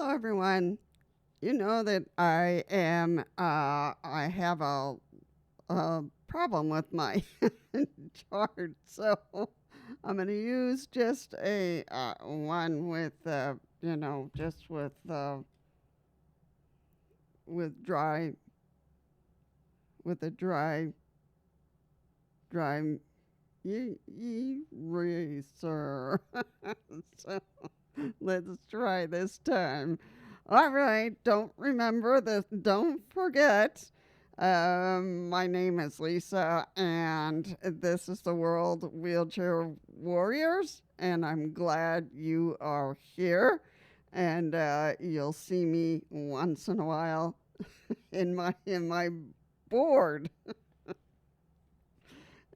Hello, everyone. You know that I have a problem with my chart, so I'm going to use just a one just with dry, with a dry eraser. So let's try this time. All right, don't remember this. Don't forget. My name is Lisa, and this is the World Wheelchair Warriors, and I'm glad you are here. And you'll see me once in a while in my board,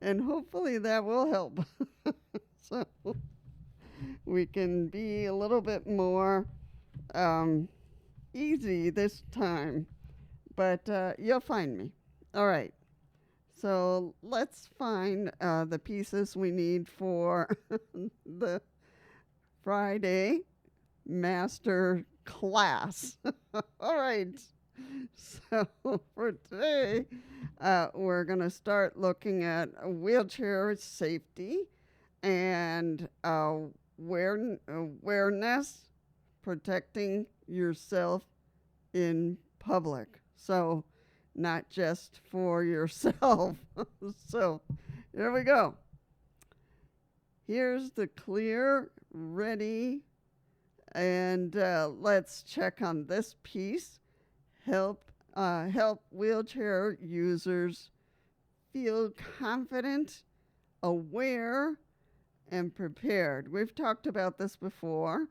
and hopefully that will help. So we can be a little bit more um, easy this time, but you'll find me. All right. So let's find the pieces we need for the Friday master class. All right. So for today, we're going to start looking at wheelchair safety and awareness, protecting yourself in public. So, not just for yourself. So, here we go. Here's the clear, ready, and let's check on this piece. Help wheelchair users feel confident, aware, and prepared. We've talked about this before,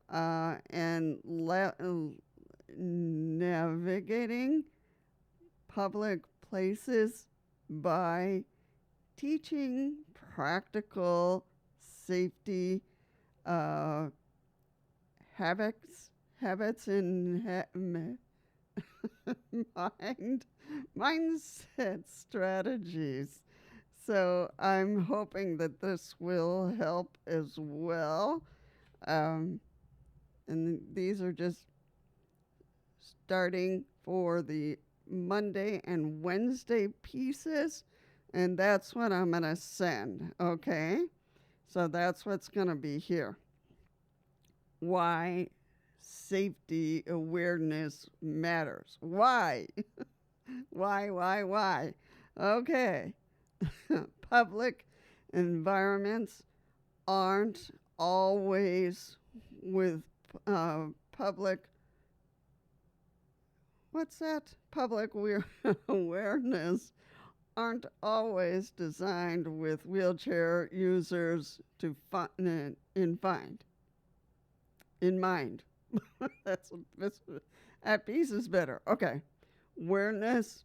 and navigating public places by teaching practical safety uh, habits and mindset strategies. So I'm hoping that this will help as well. Um, and these are just starting for the Monday and Wednesday pieces. And that's what I'm going to send. Okay. So that's what's going to be here. Why safety awareness matters. Why? Why? Okay. Public environments aren't always with public, what's that? Public awareness aren't always designed with wheelchair users to in mind. that's that piece is better. Okay. Awareness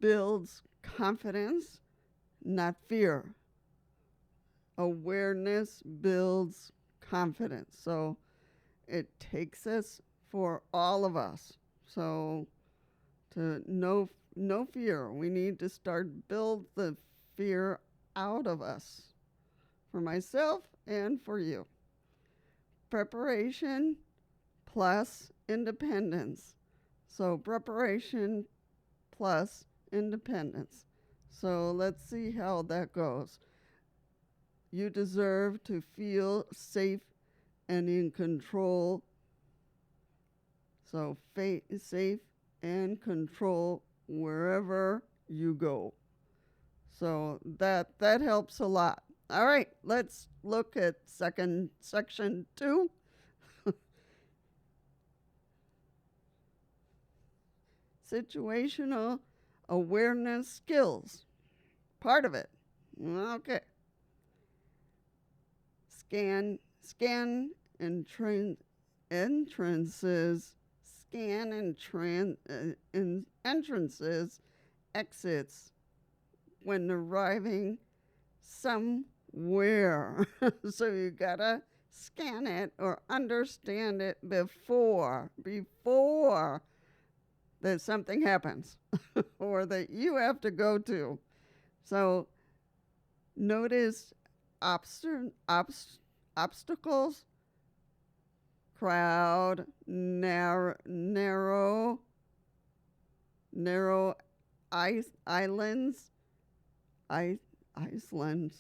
builds confidence, not fear. Awareness builds confidence. So it takes us for all of us. So to no fear. We need to start build the fear out of us. For myself and for you. Preparation plus independence. So preparation plus independence. So let's see how that goes. You deserve to feel safe and in control. So safe and control wherever you go. So that helps a lot. All right, let's look at section 2. Situational awareness skills. Part of it. Okay. Scan entrances. Scan entrances, exits when arriving somewhere. So you gotta scan it or understand it before that something happens or that you have to go to. So notice obstacles, crowd, narrow islands, I, islands,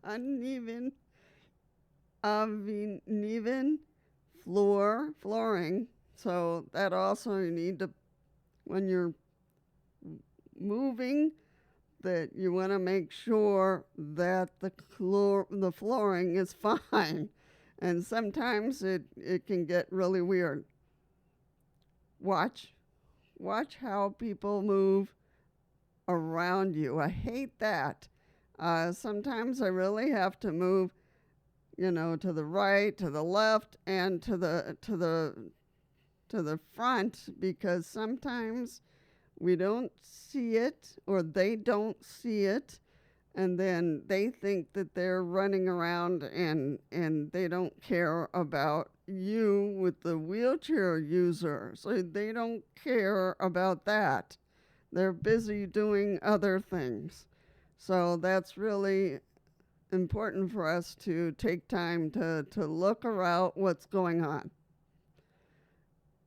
uneven, uneven flooring. So that also you need to, when you're moving, that you want to make sure that the flooring is fine. And sometimes it can get really weird. Watch how people move around you. I hate that. Sometimes I really have to move, to the right, to the left, and to the front, because sometimes we don't see it or they don't see it, and then they think that they're running around and they don't care about you with the wheelchair user. So they don't care about that. They're busy doing other things. So that's really important for us to take time to look around what's going on.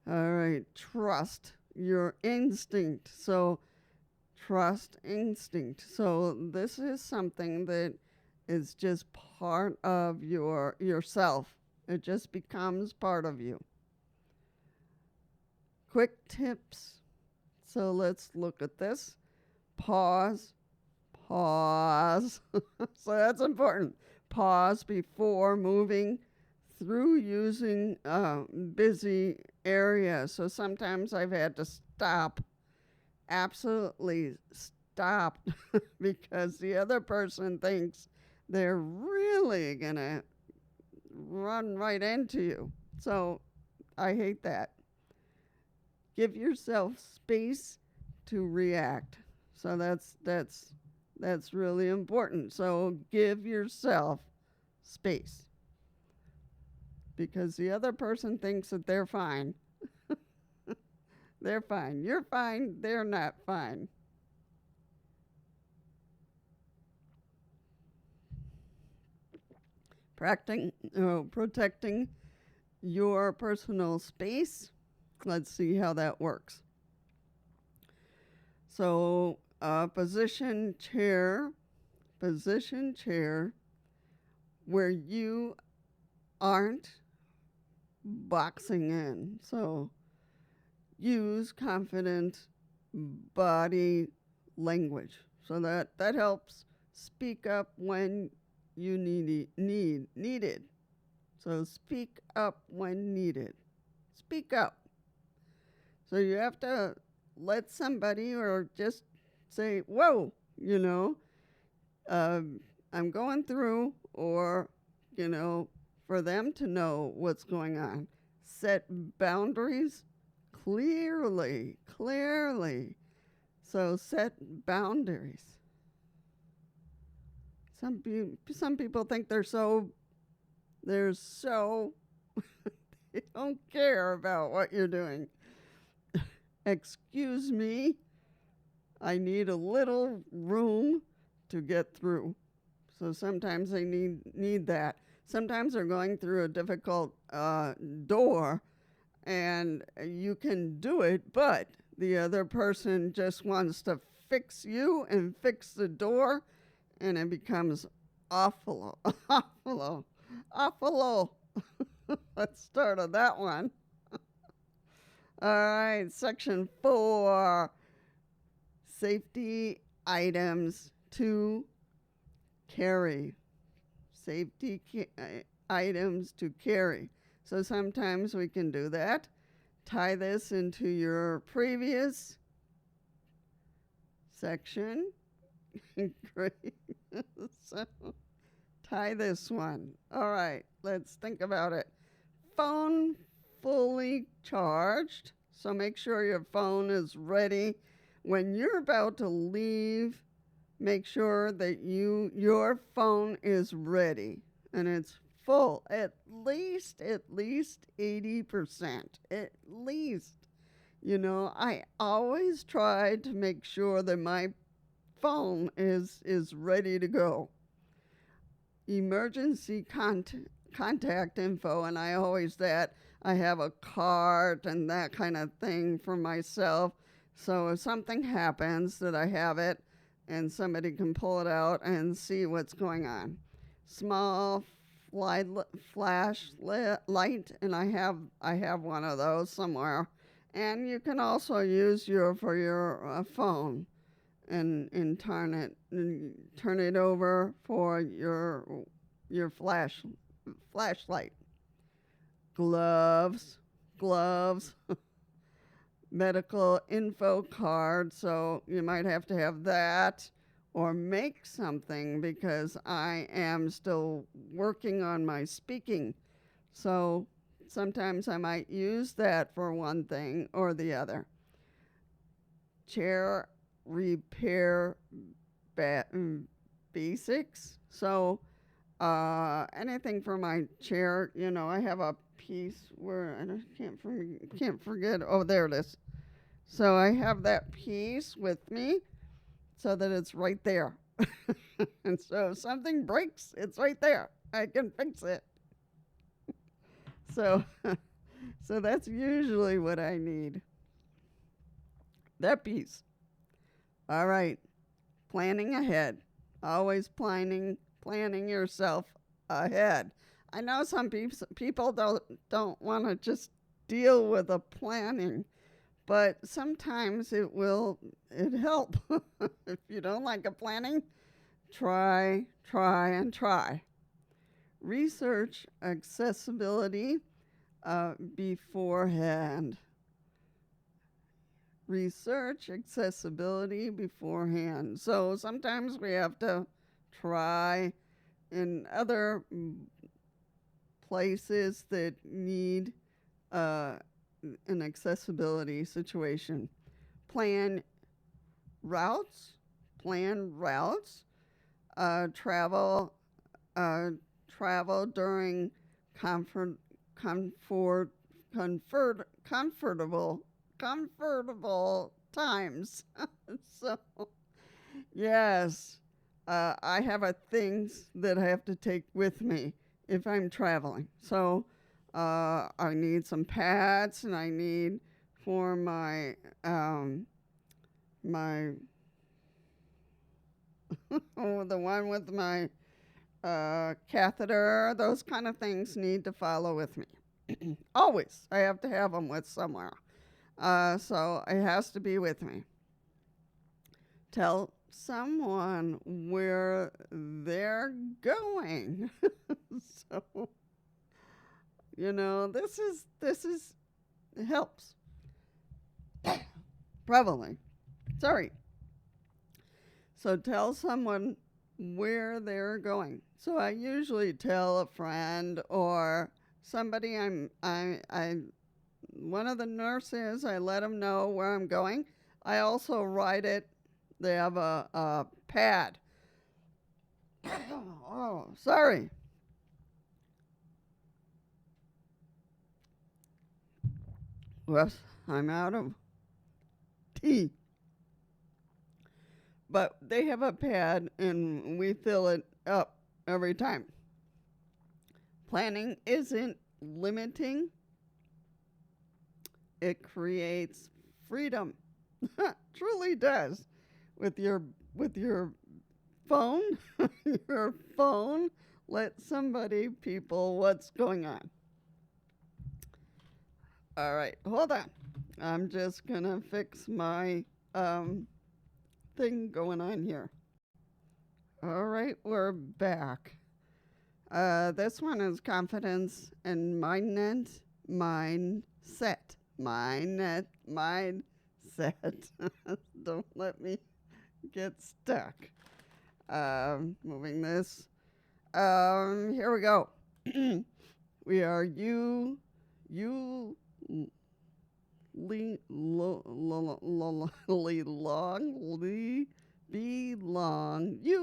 All right, trust your instinct. So trust instinct. So this is something that is just part of yourself. It just becomes part of you. Quick tips. So let's look at this. Pause. So that's important. Pause before moving through using busy areas. So sometimes I've had to stop, absolutely stop, because the other person thinks they're really gonna run right into you. So I hate that. Give yourself space to react. So that's really important. So give yourself space, because the other person thinks that they're fine. They're fine. You're fine. They're not fine. Protecting your personal space. Let's see how that works. So, position chair where you aren't boxing in. So, use confident body language. So that helps. Speak up when you need it. So speak up when needed. Speak up. So you have to let somebody, or just say, whoa, I'm going through, or, for them to know what's going on. Set boundaries clearly. So set boundaries. Some people think they're so they don't care about what you're doing. Excuse me, I need a little room to get through. So sometimes they need that. Sometimes they're going through a difficult door, and you can do it, but the other person just wants to fix you and fix the door, and it becomes awful. Let's start on that one. All right, section 4, safety items to carry. Items to carry. So sometimes we can do that. Tie this into your previous section. Great. So tie this one. All right, let's think about it. Phone fully charged. So make sure your phone is ready. When you're about to leave, make sure that your phone is ready and it's full, at least 80%. At least. I always try to make sure that my phone is ready to go. Emergency contact info, and I always that I have a card and that kind of thing for myself. So if something happens, that I have it, and somebody can pull it out and see what's going on. Small flash light, and I have one of those somewhere. And you can also use your phone and turn it over for your flashlight. Gloves, medical info card. So you might have to have that or make something because I am still working on my speaking. So sometimes I might use that for one thing or the other. Chair repair basics. So anything for my chair, I have a piece where can't forget. Oh, there it is. So I have that piece with me so that it's right there. And so if something breaks, it's right there. I can fix it. So so that's usually what I need. That piece. All right. Planning ahead. Always planning yourself ahead. I know some people don't want to just deal with the planning, but sometimes it help. If you don't like a planning, try and try. Research accessibility beforehand. Research accessibility beforehand. So sometimes we have to try in other places that need an accessibility situation. Plan routes, travel, travel during comfortable times. So, yes, I have things that I have to take with me if I'm traveling. So, I need some pads, and I need for my the one with my catheter. Those kind of things need to follow with me. Always, I have to have them with somewhere. So it has to be with me. Tell someone where they're going. So, this is it helps. Probably. Sorry. So tell someone where they're going. So I usually tell a friend or somebody I one of the nurses, I let them know where I'm going. I also write it. They have a pad. Oh, sorry. Whoops, I'm out of tea. But they have a pad and we fill it up every time. Planning isn't limiting. It creates freedom. Truly does. With your phone, your phone, let people what's going on. All right, hold on. I'm just gonna fix my thing going on here. All right, we're back. This one is confidence and mindset. Mindset. Don't let me get stuck. Moving this. Here we go. We are you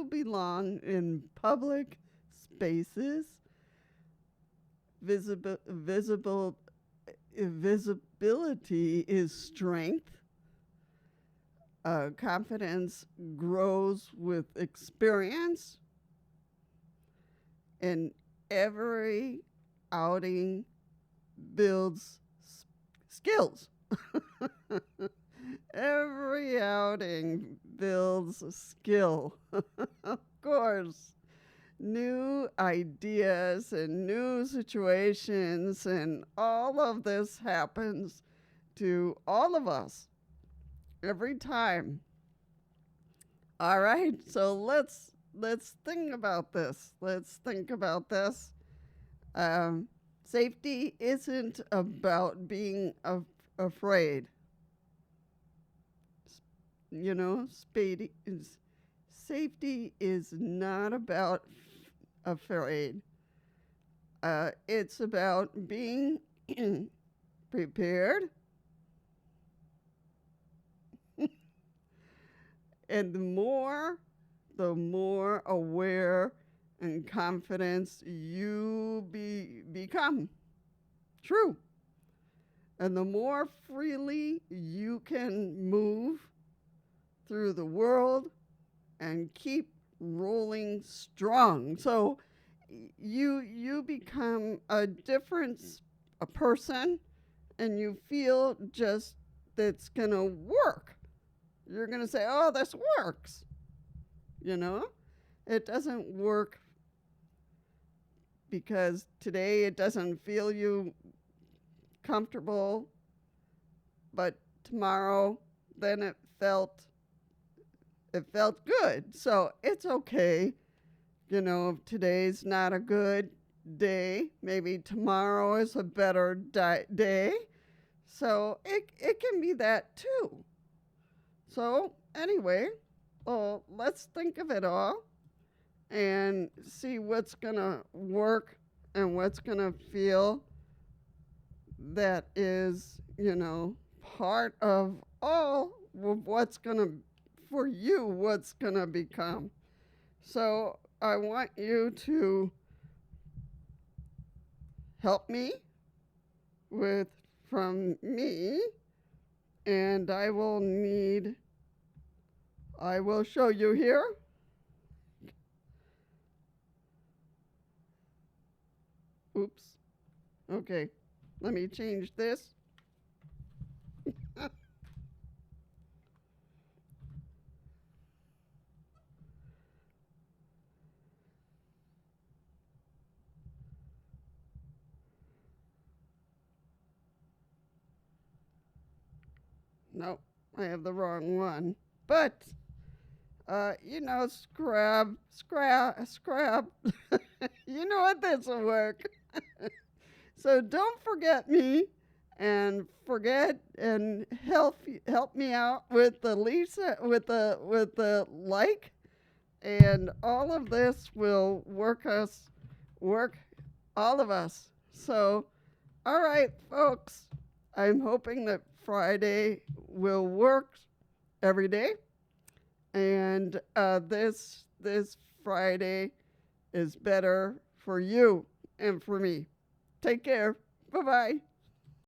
belong in public spaces. Visibility is strength. Confidence grows with experience. And every outing builds skills. Every outing builds a skill. Of course, new ideas and new situations, and all of this happens to all of us every time. All right, so let's think about this. Let's think about this. Um, Safety isn't about being afraid. You know, safety is not about afraid. It's about being prepared, and the more aware and confidence you become. True. And the more freely you can move through the world and keep rolling strong. So you become a person, and you feel just that's going to work. You're going to say, "Oh, this works." You know? It doesn't work because today it doesn't feel you comfortable, but tomorrow then it felt good. So it's okay. You know, if today's not a good day, maybe tomorrow is a better day. So it can be that too. So anyway, let's think of it all and see what's going to work and what's going to feel that is, part of all of what's going to, for you, what's going to become. So I want you to help me from me, and I will show you here. Oops. Okay. Let me change this. Nope, I have the wrong one. But, scrap. You know what? This will work. So don't forget me, and help me out with the Lisa with the like, and all of this will work all of us. So, all right, folks, I'm hoping that Friday will work every day, and this Friday is better for you and for me. Take care. Bye-bye.